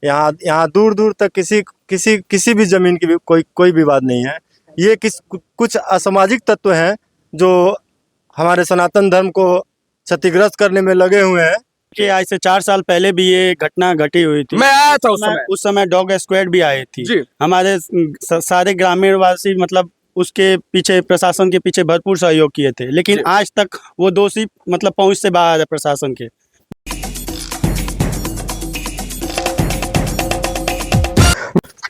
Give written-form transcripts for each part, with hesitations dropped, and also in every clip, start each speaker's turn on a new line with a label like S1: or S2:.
S1: यहाँ यहाँ दूर दूर तक किसी भी जमीन की भी कोई विवाद नहीं है। ये कुछ असामाजिक तत्व हैं जो हमारे सनातन धर्म को क्षतिग्रस्त करने में लगे हुए हैं।
S2: कि आज से 4 साल पहले भी ये घटना घटी हुई थी।
S3: मैं आया था
S2: उस समय डॉग स्क्वाड भी आई थी
S3: जी।
S2: हमारे सारे ग्रामीण वासी मतलब उसके पीछे, प्रशासन के पीछे भरपूर सहयोग किए थे, लेकिन आज तक वो दोषी मतलब पहुंच से बाहर है प्रशासन के।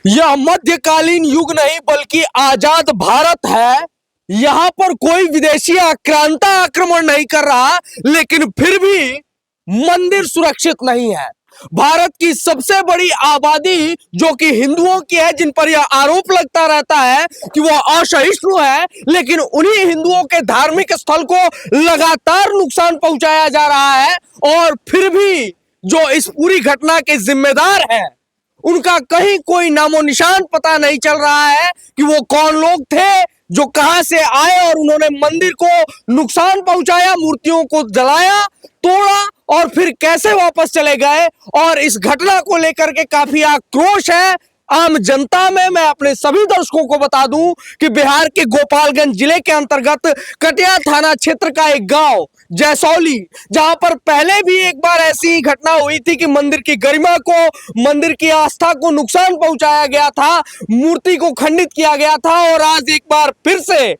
S3: यह मध्यकालीन युग नहीं बल्कि आजाद भारत है। यहाँ पर कोई विदेशी आक्रांता आक्रमण नहीं कर रहा, लेकिन फिर भी मंदिर सुरक्षित नहीं है। भारत की सबसे बड़ी आबादी जो कि हिंदुओं की है, जिन पर यह आरोप लगता रहता है कि वह असहिष्णु है, लेकिन उन्हीं हिंदुओं के धार्मिक स्थल को लगातार नुकसान पहुंचाया जा रहा है। और फिर भी जो इस पूरी घटना के जिम्मेदार हैं, उनका कहीं कोई नामो निशान पता नहीं चल रहा है कि वो कौन लोग थे जो कहां से आए और उन्होंने मंदिर को नुकसान पहुंचाया, मूर्तियों को जलाया, तोड़ा और फिर कैसे वापस चले गए। और इस घटना को लेकर के काफी आक्रोश है आम जनता में। मैं अपने सभी दर्शकों को बता दूं कि बिहार के गोपालगंज जिले के अंतर्गत कटिया थाना क्षेत्र का एक गांव जैसौली, जहां पर पहले भी एक बार ऐसी घटना हुई थी कि मंदिर की गरिमा को, मंदिर की आस्था को नुकसान पहुंचाया गया था, मूर्ति को खंडित किया गया था। और आज एक बार फिर से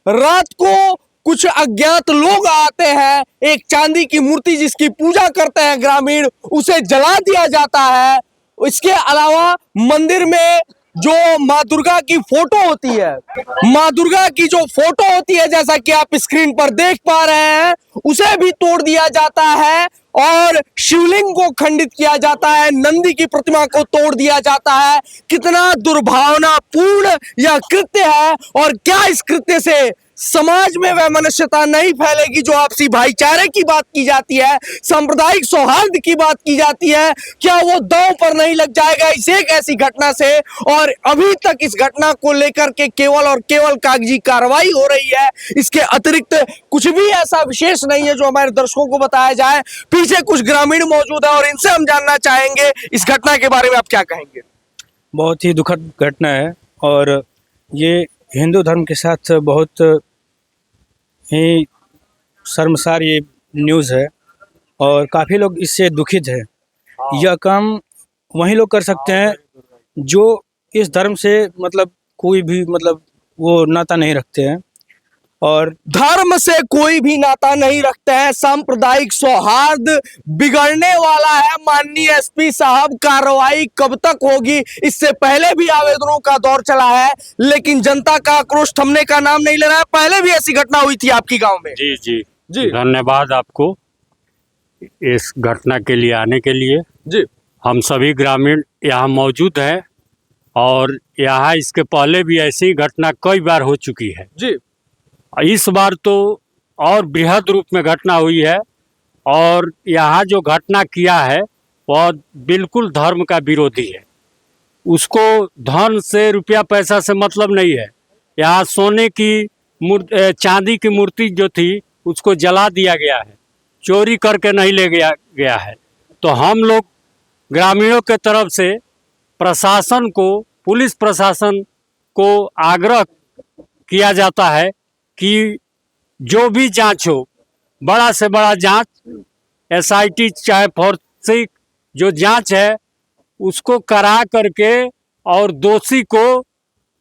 S3: रात को कुछ अज्ञात लोग आते हैं, एक चांदी की मूर्ति जिसकी पूजा करते हैं ग्रामीण, उसे जला दिया जाता है। इसके अलावा मंदिर में जो माँ दुर्गा की फोटो होती है, माँ दुर्गा की जो फोटो होती है, जैसा कि आप स्क्रीन पर देख पा रहे हैं, उसे भी तोड़ दिया जाता है और शिवलिंग को खंडित किया जाता है, नंदी की प्रतिमा को तोड़ दिया जाता है। कितना दुर्भावनापूर्ण यह कृत्य है। और क्या इस कृत्य से समाज में वह मनुष्यता नहीं फैलेगी जो आपसी भाईचारे की बात की जाती है, सांप्रदायिक सौहार्द की बात की जाती है, क्या वो दांव पर नहीं लग जाएगा इस एक ऐसी घटना से। और अभी तक इस घटना को लेकर के केवल और केवल कागजी कार्रवाई हो रही है, इसके अतिरिक्त कुछ भी ऐसा विशेष नहीं है जो हमारे दर्शकों को बताया जाए। पीछे कुछ ग्रामीण मौजूद है और इनसे हम जानना चाहेंगे इस घटना के बारे में आप क्या कहेंगे।
S4: बहुत ही दुखद घटना है और ये हिंदू धर्म के साथ बहुत ही शर्मसार ये न्यूज़ है और काफ़ी लोग इससे दुखित हैं। यह काम वही लोग कर सकते हैं जो इस धर्म से मतलब कोई भी मतलब वो नाता नहीं रखते हैं और
S3: धर्म से कोई भी नाता नहीं रखते हैं। सांप्रदायिक सौहार्द बिगड़ने वाला है। माननीय एसपी साहब, कार्रवाई कब तक होगी? इससे पहले भी आवेदनों का दौर चला है, लेकिन जनता का आक्रोश थमने का नाम नहीं ले रहा है। पहले भी ऐसी घटना हुई थी आपकी गांव में।
S5: जी जी जी, धन्यवाद आपको इस घटना के लिए आने के लिए।
S3: जी,
S5: हम सभी ग्रामीण यहाँ मौजूद हैं और यहाँ इसके पहले भी ऐसी घटना कई बार हो चुकी है।
S3: जी,
S5: इस बार तो और बृहद रूप में घटना हुई है और यहाँ जो घटना किया है वह बिल्कुल धर्म का विरोधी है। उसको धन से, रुपया पैसा से मतलब नहीं है। यहाँ सोने की चांदी की मूर्ति जो थी उसको जला दिया गया है, चोरी करके नहीं ले गया है। तो हम लोग ग्रामीणों के तरफ से प्रशासन को, पुलिस प्रशासन को आग्रह किया जाता है कि जो भी जांच हो, बड़ा से बड़ा जांच, SIT चाहे फोरेंसिक जो जांच है उसको करा करके और दोषी को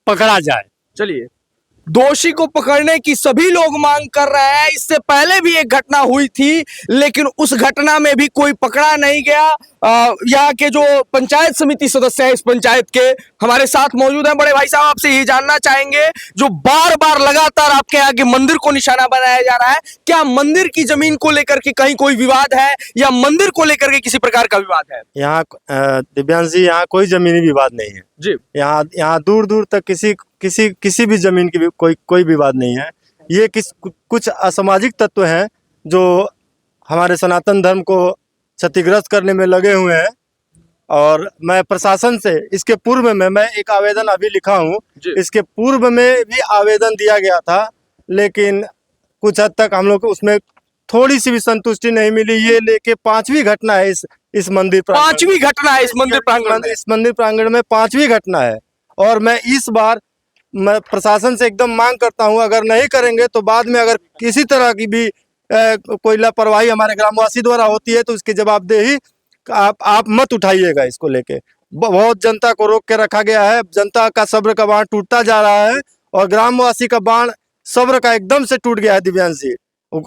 S5: पकड़ा जाए।
S3: चलिए, दोषी को पकड़ने की सभी लोग मांग कर रहे हैं। इससे पहले भी एक घटना हुई थी, लेकिन उस घटना में भी कोई पकड़ा नहीं गया। यहाँ के जो पंचायत समिति सदस्य हैं इस पंचायत के, हमारे साथ मौजूद हैं। बड़े भाई साहब, आपसे ये जानना चाहेंगे, जो बार बार लगातार आपके यहाँ के मंदिर को निशाना बनाया जा रहा है, क्या मंदिर की जमीन को लेकर के कहीं कोई विवाद है या मंदिर को लेकर के किसी प्रकार का विवाद है?
S1: यहाँ दिव्यांश जी, यहाँ कोई जमीनी विवाद नहीं है
S3: जी।
S1: यहाँ दूर दूर तक किसी भी जमीन की भी कोई विवाद नहीं है। ये कुछ असामाजिक तत्व हैं जो हमारे सनातन धर्म को क्षतिग्रस्त करने में लगे हुए हैं। और मैं प्रशासन से इसके पूर्व में मैं एक आवेदन अभी लिखा हूँ। इसके पूर्व में भी आवेदन दिया गया था, लेकिन कुछ हद तक हम लोग उसमें थोड़ी सी भी संतुष्टि नहीं मिली। ये लेके पांचवी घटना है इस मंदिर प्रांगण
S3: पांचवी घटना है इस मंदिर प्रांगण में।
S1: इस मंदिर प्रांगण में पांचवी घटना है। और मैं इस बार मैं प्रशासन से एकदम मांग करता हूं, अगर नहीं करेंगे तो बाद में अगर किसी तरह की भी कोई लापरवाही हमारे ग्रामवासी द्वारा होती है तो उसकी जवाबदेही आप मत उठाइएगा। इसको लेके बहुत जनता को रोक के रखा गया है। जनता का सब्र का बांध टूटता जा रहा है और ग्रामवासी का बांध सब्र का एकदम से टूट गया है। दिव्यांश जी,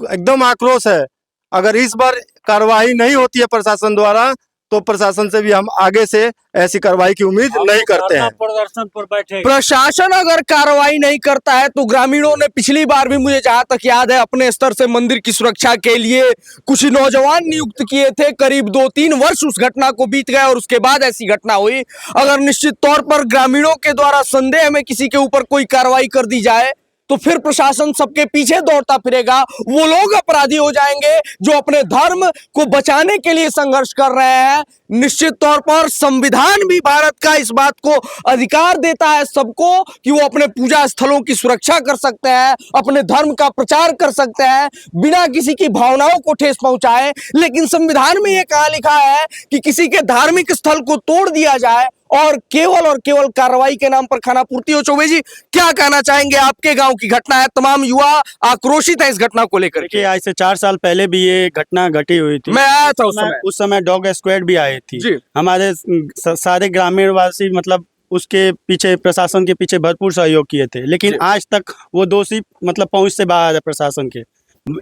S1: एकदम आक्रोश है। अगर इस बार कार्रवाई नहीं होती है प्रशासन द्वारा तो प्रशासन से भी हम आगे से ऐसी कार्रवाई की उम्मीद नहीं करते हैं।
S5: प्रदर्शन पर बैठे
S3: प्रशासन अगर कार्रवाई नहीं करता है तो ग्रामीणों ने पिछली बार भी, मुझे जहां तक याद है, अपने स्तर से मंदिर की सुरक्षा के लिए कुछ नौजवान नियुक्त किए थे। करीब 2-3 वर्ष उस घटना को बीत गए और उसके बाद ऐसी घटना हुई। अगर निश्चित तौर पर ग्रामीणों के द्वारा संदेह में किसी के ऊपर कोई कार्रवाई कर दी जाए तो फिर प्रशासन सबके पीछे दौड़ता फिरेगा। वो लोग अपराधी हो जाएंगे जो अपने धर्म को बचाने के लिए संघर्ष कर रहे हैं। निश्चित तौर पर संविधान भी भारत का इस बात को अधिकार देता है सबको कि वो अपने पूजा स्थलों की सुरक्षा कर सकते हैं, अपने धर्म का प्रचार कर सकते हैं बिना किसी की भावनाओं को ठेस पहुंचाए। लेकिन संविधान में ये कहा लिखा है कि किसी के धार्मिक स्थल को तोड़ दिया जाए और केवल कार्रवाई के नाम पर खाना पूर्ति हो। चौबे जी, क्या कहना चाहेंगे? आपके गांव की घटना है, तमाम युवा आक्रोशित है इस घटना को लेकर।
S2: देखिए, आज से 4 साल पहले भी ये घटना घटी हुई थी।
S3: मैं आया था
S2: उस समय डॉग स्क्वाड भी आई
S3: जी।
S2: थी। हमारे सारे ग्रामीण वासी मतलब उसके पीछे, प्रशासन के पीछे भरपूर सहयोग किए थे, लेकिन आज तक वो दोषी मतलब पहुंच से बाहर है प्रशासन के।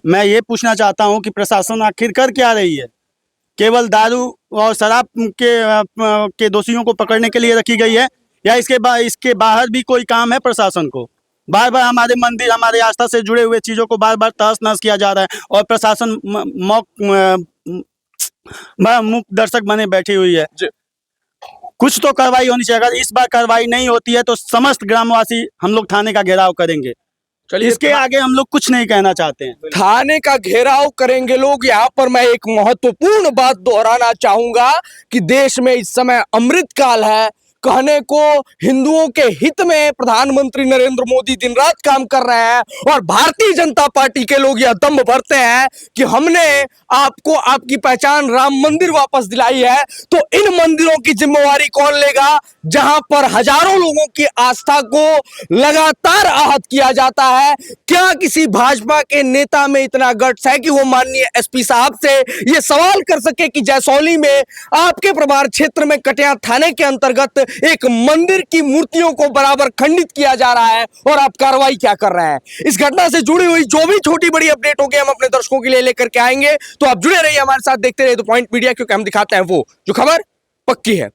S2: मैं ये पूछना चाहता हूँ कि प्रशासन आखिर कर क्या रही है? केवल दारू और शराब के दोषियों को पकड़ने के लिए रखी गई है या इसके बाहर भी कोई काम है प्रशासन को? बार बार हमारे मंदिर, हमारे आस्था से जुड़े हुए चीज़ों को बार बार तहस नहस किया जा रहा है और प्रशासन मुख दर्शक बने बैठी हुई है। कुछ तो कार्रवाई होनी चाहिए। अगर इस बार कार्रवाई नहीं होती है तो समस्त ग्रामवासी हम लोग थाने का घेराव करेंगे।
S3: चलिए,
S2: इसके आगे हम लोग कुछ नहीं कहना चाहते हैं।
S3: थाने का घेराव करेंगे लोग। यहाँ पर मैं एक महत्वपूर्ण बात दोहराना चाहूंगा कि देश में इस समय अमृतकाल है। कहने को हिंदुओं के हित में प्रधानमंत्री नरेंद्र मोदी दिन रात काम कर रहे हैं और भारतीय जनता पार्टी के लोग यह दम्भ भरते हैं कि हमने आपको आपकी पहचान राम मंदिर वापस दिलाई है। तो इन मंदिरों की जिम्मेवारी कौन लेगा जहां पर हजारों लोगों की आस्था को लगातार आहत किया जाता है? क्या किसी भाजपा के नेता में इतना गट्स है कि वो माननीय एसपी साहब से ये सवाल कर सके कि जैसौली में आपके प्रभार क्षेत्र में कटिया थाने के अंतर्गत एक मंदिर की मूर्तियों को बराबर खंडित किया जा रहा है और आप कार्रवाई क्या कर रहे हैं? इस घटना से जुड़ी हुई जो भी छोटी बड़ी अपडेट होगी हम अपने दर्शकों के लिए लेकर के आएंगे। तो आप जुड़े रहिए हमारे साथ, देखते रहिए द पॉइंट मीडिया, क्योंकि हम दिखाते हैं वो जो खबर पक्की है।